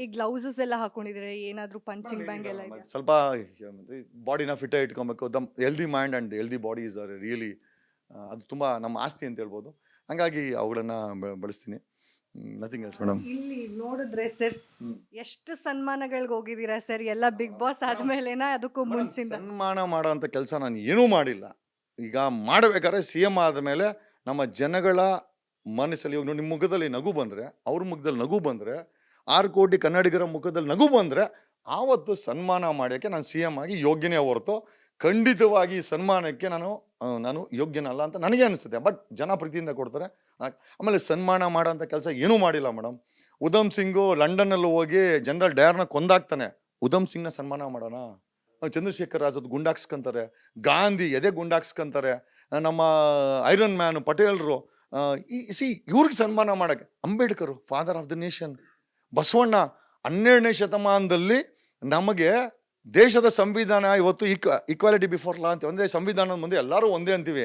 ಈ ಗ್ಲೌಸಸ್ ಎಲ್ಲ ಹಾಕೊಂಡಿದ್ರೆ ಏನಾದ್ರೂ ಪಂಚಿಂಗ್ ಬ್ಯಾಂಗ್ ಎಲ್ಲ ಇದೆ? ಸ್ವಲ್ಪ ಬಾಡಿನ ಫಿಟ್ ಇಟ್ಕೊಬೇಕು. The healthy mind and healthy body is are really ಅದು ತುಂಬ ನಮ್ಮ ಆಸ್ತಿ ಅಂತ ಹೇಳ್ಬೋದು. ಹಂಗಾಗಿ ಅವುಗಳನ್ನ ಬಳಸ್ತೀನಿ. Nothing else madam. ಇಲ್ಲಿ ನೋಡಿದ್ರೆ ಸರ್ ಎಷ್ಟು ಸನ್ಮಾನಗಳಿಗೆ ಹೋಗಿದ್ದೀರಾ ಸರ್, ಎಲ್ಲ ಬಿಗ್ ಬಾಸ್ ಆದ್ಮೇಲೆನಾ ಅದಕ್ಕೂ ಮುಂಚಿಂದ? ಸನ್ಮಾನ ಮಾಡೋ ಅಂಥ ಕೆಲಸ ನಾನು ಏನೂ ಮಾಡಿಲ್ಲ. ಈಗ ಮಾಡಬೇಕಾದ್ರೆ ಸಿ ಎಮ್ ಆದಮೇಲೆ ನಮ್ಮ ಜನಗಳ ಮನಸ್ಸಲ್ಲಿ ಇವಾಗ ನಿಮ್ಮ ಮುಖದಲ್ಲಿ ನಗು ಬಂದರೆ, ಅವ್ರ ಮುಖದಲ್ಲಿ ನಗು ಬಂದರೆ, 6 ಕೋಟಿ ಕನ್ನಡಿಗರ ಮುಖದಲ್ಲಿ ನಗು ಬಂದರೆ ಆವತ್ತು ಸನ್ಮಾನ ಮಾಡೋಕ್ಕೆ ನಾನು ಸಿ ಎಮ್ ಆಗಿ ಯೋಗ್ಯನೇ ಹೊರತು ಖಂಡಿತವಾಗಿ ಈ ಸನ್ಮಾನಕ್ಕೆ ನಾನು ಯೋಗ್ಯನಲ್ಲ ಅಂತ ನನಗೆ ಅನಿಸುತ್ತೆ. ಬಟ್ ಜನ ಪ್ರೀತಿಯಿಂದ ಕೊಡ್ತಾರೆ. ಆಮೇಲೆ ಸನ್ಮಾನ ಮಾಡೋಂಥ ಕೆಲಸ ಏನೂ ಮಾಡಿಲ್ಲ ಮೇಡಮ್. ಉಧಮ್ ಸಿಂಗು ಲಂಡನ್ನಲ್ಲಿ ಹೋಗಿ ಜನರಲ್ ಡಯರ್ನ ಕೊಂದಾಕ್ತಾನೆ. ಉಧಮ್ ಸಿಂಗ್ನ ಸನ್ಮಾನ ಮಾಡೋಣ? ಚಂದ್ರಶೇಖರ್ ಆಜಾದ್ ಗುಂಡಾಕ್ಸ್ಕೊಂತಾರೆ, ಗಾಂಧಿ ಎದೆ ಗುಂಡಾಕ್ಸ್ಕೊಂತಾರೆ, ನಮ್ಮ ಐರನ್ ಮ್ಯಾನ್ ಪಟೇಲ್ರು ಇವ್ರಿಗೆ ಸನ್ಮಾನ ಮಾಡೋಕ್ಕೆ. Ambedkar father of the nation, Basavanna 12ನೇ ಶತಮಾನದಲ್ಲಿ ನಮಗೆ ದೇಶದ ಸಂವಿಧಾನ ಇವತ್ತು ಈಕ್ವಾಲಿಟಿ ಬಿಫೋರ್ ಲಾ ಅಂತ ಒಂದೇ ಸಂವಿಧಾನದ ಮುಂದೆ ಎಲ್ಲರೂ ಒಂದೇ ಅಂತೀವಿ.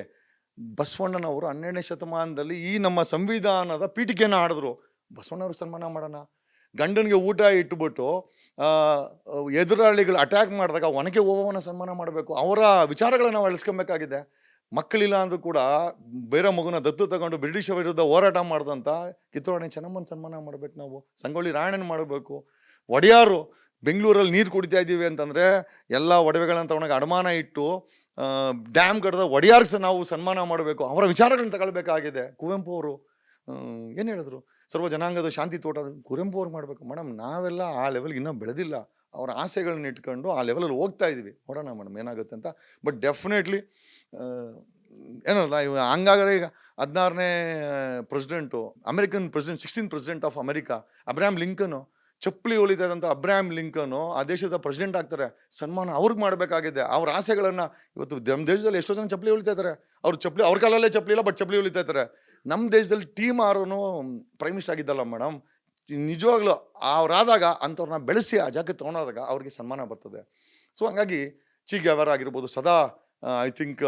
ಬಸವಣ್ಣನವರು 12ನೇ ಶತಮಾನದಲ್ಲಿ ಈ ನಮ್ಮ ಸಂವಿಧಾನದ ಪೀಠಿಕೆಯನ್ನು ಆಡಿದ್ರು. ಬಸವಣ್ಣವ್ರಿಗೆ ಸನ್ಮಾನ ಮಾಡೋಣ? ಗಂಡನಿಗೆ ಊಟ ಇಟ್ಬಿಟ್ಟು ಎದುರಾಳಿಗಳು ಅಟ್ಯಾಕ್ ಮಾಡಿದಾಗ ಒನಕೆ ಓಬವ್ವನ ಸನ್ಮಾನ ಮಾಡಬೇಕು. ಅವರ ವಿಚಾರಗಳನ್ನು ನಾವು ಅಳಿಸ್ಕೊಬೇಕಾಗಿದೆ. ಮಕ್ಕಳಿಲ್ಲ ಅಂದರೂ ಕೂಡ ಬೇರೆ ಮಗುನ ದತ್ತು ತಗೊಂಡು ಬ್ರಿಟಿಷ್ ವಿರುದ್ಧ ಹೋರಾಟ ಮಾಡಿದಂಥ ಕಿತ್ತೂರಾಣಿ ಚೆನ್ನಮ್ಮನ ಸನ್ಮಾನ ಮಾಡಬೇಕು. ನಾವು ಸಂಗೊಳ್ಳಿ ರಾಯಣ್ಣನ ಮಾಡಬೇಕು. ಒಡೆಯಾರು ಬೆಂಗಳೂರಲ್ಲಿ ನೀರು ಕುಡಿತಾ ಇದ್ದೀವಿ ಅಂತಂದರೆ ಎಲ್ಲ ಒಡವೆಗಳನ್ನ ತಗೊಂಡಾಗ ಅಡಮಾನ ಇಟ್ಟು ಡ್ಯಾಮ್ ಕಟ್ಟದ ಒಡೆಯಾರ್ಗೆ ನಾವು ಸನ್ಮಾನ ಮಾಡಬೇಕು. ಅವರ ವಿಚಾರಗಳನ್ನ ತಗೊಳ್ಬೇಕಾಗಿದೆ. ಕುವೆಂಪು ಅವರು ಏನು ಹೇಳಿದ್ರು? ಸರ್ವ ಜನಾಂಗದ ಶಾಂತಿ ತೋಟ, ಕುವೆಂಪು ಅವ್ರು ಮಾಡಬೇಕು. ಮೇಡಮ್ ನಾವೆಲ್ಲ ಆ ಲೆವೆಲ್ಗೆ ಇನ್ನೂ ಬೆಳೆದಿಲ್ಲ. ಅವರ ಆಸೆಗಳನ್ನ ಇಟ್ಕೊಂಡು ಆ ಲೆವೆಲಲ್ಲಿ ಹೋಗ್ತಾ ಇದ್ದೀವಿ. ನೋಡೋಣ ಮೇಡಮ್ ಏನಾಗುತ್ತೆ ಅಂತ. ಬಟ್ ಡೆಫಿನೆಟ್ಲಿ ಏನಲ್ಲ ಹಂಗಾದ್ರೆ ಈಗ 16ನೇ president, American president, 16th president of America Abraham Lincoln, ಚಪ್ಪಲಿ ಹೊಲಿತಾ ಇದ್ದಂಥ ಅಬ್ರಹಾಂ ಲಿಂಕನು ಆ ದೇಶದ ಪ್ರೆಸಿಡೆಂಟ್ ಆಗ್ತಾರೆ. ಸನ್ಮಾನ ಅವ್ರಿಗೆ ಮಾಡಬೇಕಾಗಿದೆ. ಅವ್ರ ಆಸೆಗಳನ್ನು ಇವತ್ತು ನಮ್ಮ ದೇಶದಲ್ಲಿ ಎಷ್ಟೋ ಜನ ಚಪ್ಪಲಿ ಹೊಲಿತಾ ಇದ್ದಾರೆ. ಅವ್ರ ಕಾಲಲ್ಲೇ ಚಪ್ಪಲಿ ಇಲ್ಲ, ಬಟ್ ಚಪ್ಪಲಿ ಹೊಲಿತಾ ಇದ್ದಾರೆ. ನಮ್ಮ ದೇಶದಲ್ಲಿ ಟೀಮ್ ಆರೋನು ಪ್ರೈಮ್ ಮಿನಿಸ್ಟರ್ ಆಗಿದ್ದಲ್ಲ ಮೇಡಮ್. ನಿಜವಾಗ್ಲೂ ಅವರಾದಾಗ ಅಂಥವ್ರನ್ನ ಬೆಳೆಸಿ ಆ ಜಾಗಕ್ಕೆ ತೊಗೊಂಡೋದಾಗ ಅವ್ರಿಗೆ ಸನ್ಮಾನ ಬರ್ತದೆ. ಸೊ ಹಂಗಾಗಿ ಚಿ ಗೆವಾರಾ ಆಗಿರ್ಬೋದು, ಸದಾ ಐ ಥಿಂಕ್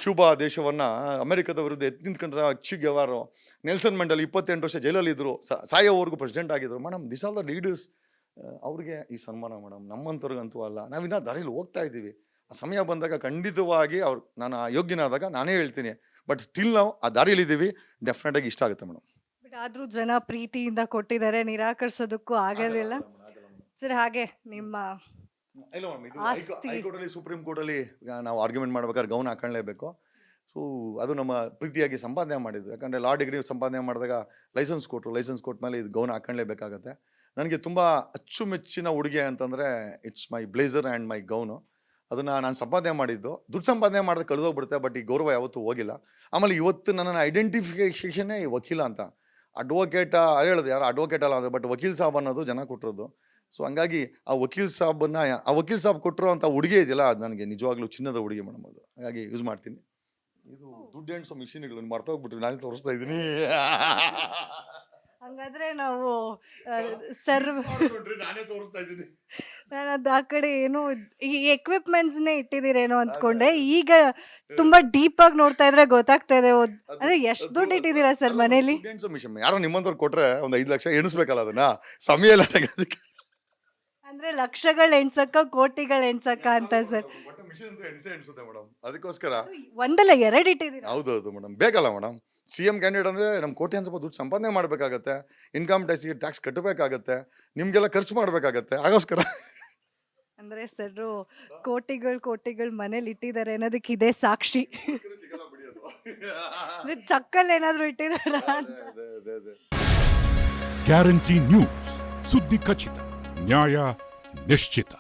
ಕ್ಯೂಬಾ ದೇಶವನ್ನು ಅಮೆರಿಕದ ವಿರುದ್ಧ ಎತ್ತಿ ನಿಂತ್ಕೊಂಡ್ರೆ ಚಿ ಗೆವಾರೋ, ನೆಲ್ಸನ್ ಮಂಡೇಲ 28 ವರ್ಷ ಜೈಲಲ್ಲಿ ಇದ್ದರು, ಸಾಯೋವರೆಗೂ ಪ್ರೆಸಿಡೆಂಟ್ ಆಗಿದ್ರು. Madam this are the leaders. ಅವ್ರಿಗೆ ಈ ಸನ್ಮಾನ ಮೇಡಮ್. ನಮ್ಮಂಥವ್ರಿಗಂತೂ ಅಲ್ಲ. ನಾವಿನ್ನೂ ದಾರಿಯಲ್ಲಿ ಹೋಗ್ತಾ ಇದ್ದೀವಿ. ಆ ಸಮಯ ಬಂದಾಗ ಖಂಡಿತವಾಗಿ ನಾನು ಯೋಗ್ಯನಾದಾಗ ನಾನೇ ಹೇಳ್ತೀನಿ. ಬಟ್ ಸ್ಟಿಲ್ ನಾವು ಆ ದಾರಿಯಲ್ಲಿದ್ದೀವಿ. ಡೆಫಿನೆಟಾಗಿ ಇಷ್ಟ ಆಗುತ್ತೆ ಮೇಡಮ್. ಬಟ್ ಆದರೂ ಜನ ಪ್ರೀತಿಯಿಂದ ಕೊಟ್ಟಿದ್ದಾರೆ, ನಿರಾಕರಿಸೋದಕ್ಕೂ ಆಗೋದಿಲ್ಲ ಸರ್. ಹಾಗೆ ನಿಮ್ಮ ಇಲ್ಲ ಮೇಡಮ್, ಇದು ಹೈಕೋರ್ಟಲ್ಲಿ ಸುಪ್ರೀಂ ಕೋರ್ಟಲ್ಲಿ ನಾವು ಆರ್ಗ್ಯುಮೆಂಟ್ ಮಾಡ್ಬೇಕಾದ್ರೆ ಗೌನ್ ಹಾಕೊಳ್ಳೇಬೇಕು. ಸೊ ಅದು ನಮ್ಮ ಪ್ರೀತಿಯಾಗಿ ಸಂಪಾದನೆ ಮಾಡಿದ್ದು. ಯಾಕಂದರೆ ಲಾ ಡಿಗ್ರಿ ಸಂಪಾದನೆ ಮಾಡಿದಾಗ ಲೈಸೆನ್ಸ್ ಕೊಟ್ಟ ಮೇಲೆ ಇದು ಗೌನ್ ಹಾಕೊಳ್ಳೇಬೇಕಾಗತ್ತೆ. ನನಗೆ ತುಂಬ ಅಚ್ಚುಮೆಚ್ಚಿನ ಉಡುಗೆ ಅಂತಂದರೆ it's my blazer and my gown. ಅದನ್ನು ನಾನು ಸಂಪಾದನೆ ಮಾಡಿದ್ದು. ದುಡ್ಡು ಸಂಪಾದನೆ ಮಾಡಿದ್ರೆ ಕಳೆದೋಗ್ಬಿಡುತ್ತೆ, ಬಟ್ ಈ ಗೌರವ ಯಾವತ್ತೂ ಹೋಗಿಲ್ಲ. ಆಮೇಲೆ ಇವತ್ತು ನನ್ನ ಐಡೆಂಟಿಫಿಕೇಷನ್ನೇ ವಕೀಲ ಅಂತ. ಅಡ್ವೊಕೇಟ್ ಹೇಳೋದು ಯಾರು ಅಡ್ವೊಕೇಟ್ ಅಲ್ಲ ಅಂದರೆ, ಬಟ್ ವಕೀಲ್ ಸಾಬ್ ಅನ್ನೋದು ಜನ ಕೊಟ್ಟಿರೋದು. ಸೊ ಹಂಗಾಗಿ ಆ ವಕೀಲ್ ಸಾಬ್ ಕೊಟ್ಟಿರೋ ಅಂಥ ಉಡುಗೆ ಇದೆಯಲ್ಲ, ಅದು ನನಗೆ ನಿಜವಾಗ್ಲೂ ಚಿನ್ನದ ಉಡುಗೆ ಮೇಡಮ್. ಅದು ಹಾಗಾಗಿ ಯೂಸ್ ಮಾಡ್ತೀನಿ. ಇದು ದುಡ್ಡು ಎಣಿಸೋ ಮಿಷಿನ್ಗಳು ಮರ್ತೋಗ್ಬಿಟ್ರಿ, ನಾನೇ ತೋರಿಸ್ತಾ ಇದ್ದೀನಿ. ಹಂಗಾದ್ರೆ ನಾವು ಸರ್ ನಾನೇ ತೋರಿಸ್ತಾ ಇದ್ದೀನಿ. ನಾನು ಅದು ಆ ಕಡೆ ಏನೋ ಈ ಎಕ್ವಿಪ್ಮೆಂಟ್ಸ್ನೇ ಇಟ್ಟಿದ್ದೀರೇನೋ ಅಂದ್ಕೊಂಡೆ. ಈಗ ತುಂಬಾ ಡೀಪ್ ಆಗಿ ನೋಡ್ತಾ ಇದ್ರೆ ಗೊತ್ತಾಗ್ತಾ ಇದೆ. ಅಂದ್ರೆ ಎಷ್ಟು ದುಡ್ಡು ಇಟ್ಟಿದ್ದೀರಾ ಸರ್ ಮನೇಲಿ? ಎಣಿಸೋ ಮಿಷನ್ ಯಾರೋ ನಿಮ್ಮಂತವ್ರು ಕೊಟ್ರೆ ಒಂದು 5 ಲಕ್ಷ ಎಣಿಸ್ಬೇಕಲ್ಲ, ಅದನ್ನ ಸಮಯ ಇಲ್ಲ ಅದಕ್ಕೆ. ಅಂದ್ರೆ ಲಕ್ಷಗಳು ಎಣ್ಸಕ್ಕ, ಕೋಟಿಗಳು ಎಣ್ಸಕ್ಕ ಅಂತ ಸರ್. Mission ಎಣಿಸುತ್ತೆ madam. ಅದಕ್ಕೋಸ್ಕರ ಒಂದಲ್ಲ 2 ಇಟ್ಟಿದ್ದೀರಾ? ಹೌದೌದು ಮೇಡಮ್. ಬೇಕಲ್ಲ ಮೇಡಮ್. CM ಕ್ಯಾಂಡಿಡೇಟ್ ಅಂದರೆ ನಮ್ಮ ಕೋಟಿ ಅಂತ ದುಡ್ಡು ಸಂಪಾದನೆ ಮಾಡಬೇಕಾಗತ್ತೆ. ಇನ್ಕಮ್ ಟ್ಯಾಕ್ಸ್ ಕಟ್ಟಬೇಕಾಗತ್ತೆ. ನಿಮಗೆಲ್ಲ ಖರ್ಚು ಮಾಡಬೇಕಾಗತ್ತೆ. ಆಗೋಸ್ಕರ ಅಂದ್ರೆ ಸರ್ ಕೋಟಿಗಳು ಮನೇಲಿ ಇಟ್ಟಿದ್ದಾರೆ ಅನ್ನೋದಕ್ಕೆ ಇದೇ ಸಾಕ್ಷಿ. ಚಕ್ಕಲ್ಲಿ ಏನಾದ್ರು ಇಟ್ಟಿದಾರ? ಗ್ಯಾರಂಟಿ ನ್ಯೂಸ್, ಸುದ್ದಿ ಖಚಿತ, ನ್ಯಾಯ ನಿಶ್ಚಿತ.